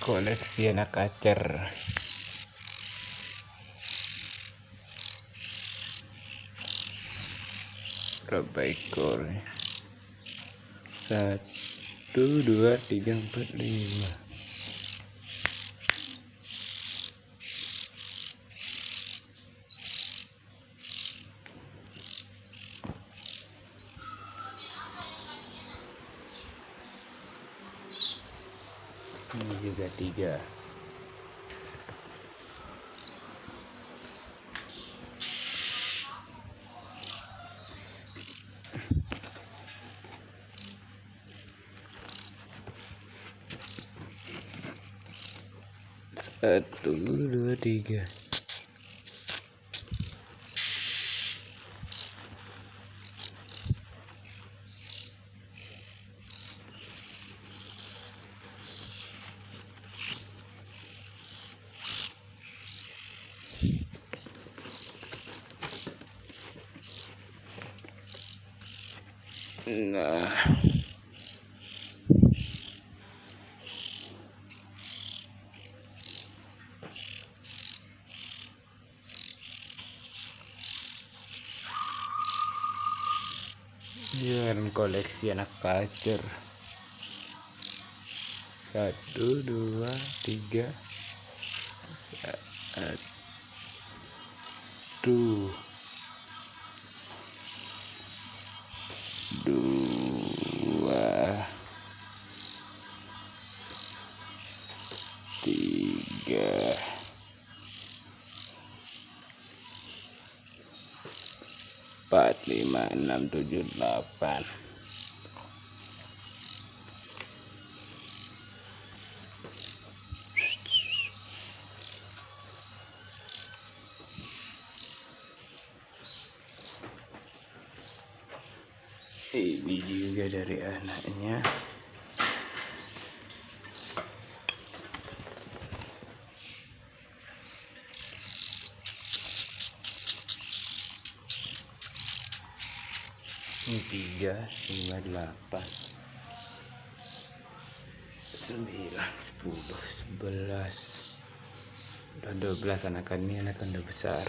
Koleksi anak acer. Berapa ekor? 1, 2, 3, 4, 5. Ini juga 3. Satu, dua, tiga. Nah, jangan koleksi anak acer. 1, 2, 3. 1, 2, 3, 4, 5, 6, 7, 8. Ini juga dari anaknya. Ini 3, 5, 8, 9, 10, 11. Udah 12 anakannya, anakan udah besar.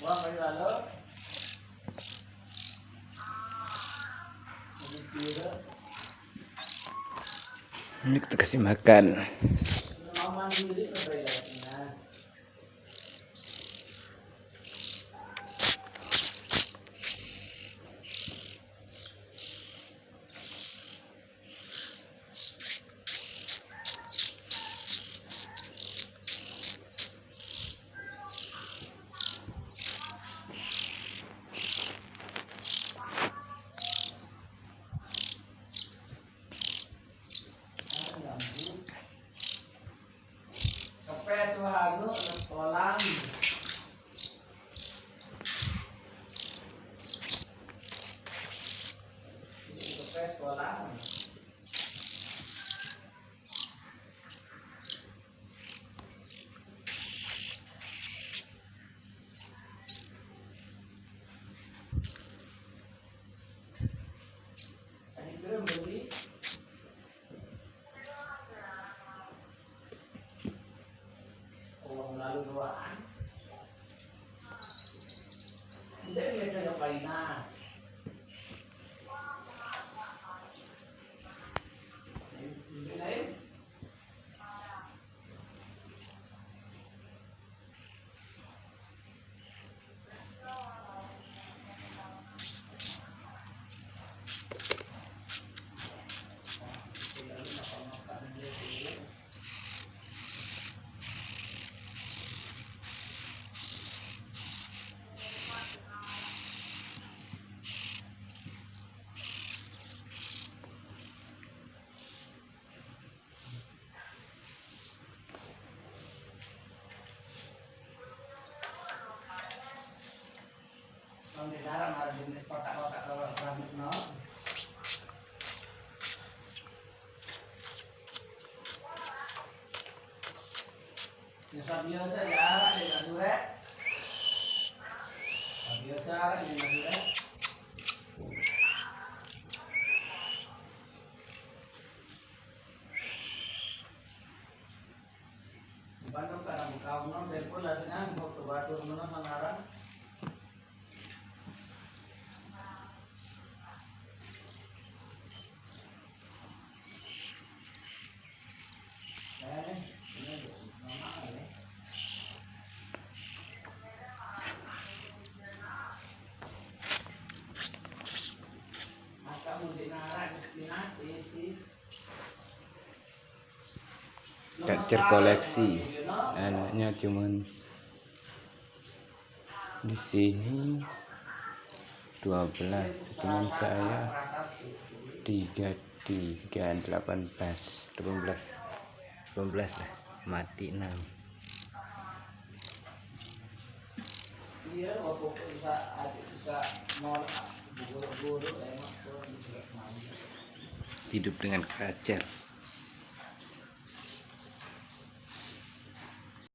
Ini kita kasih makan. Lalu doaan. Hindi medyo napay na. Hindi na yun. Ang dilarang ada di kotak-kotak rambut no. Biasa ya, di Madura. Biasa di Madura. Di Bandung karena buka umum, telepon lasnya, mau ke Batu mana mengarang. Kacer koleksi, anaknya cuman di sini 12, cuman saya 18 lah, mati 6. Hidup dengan kacer.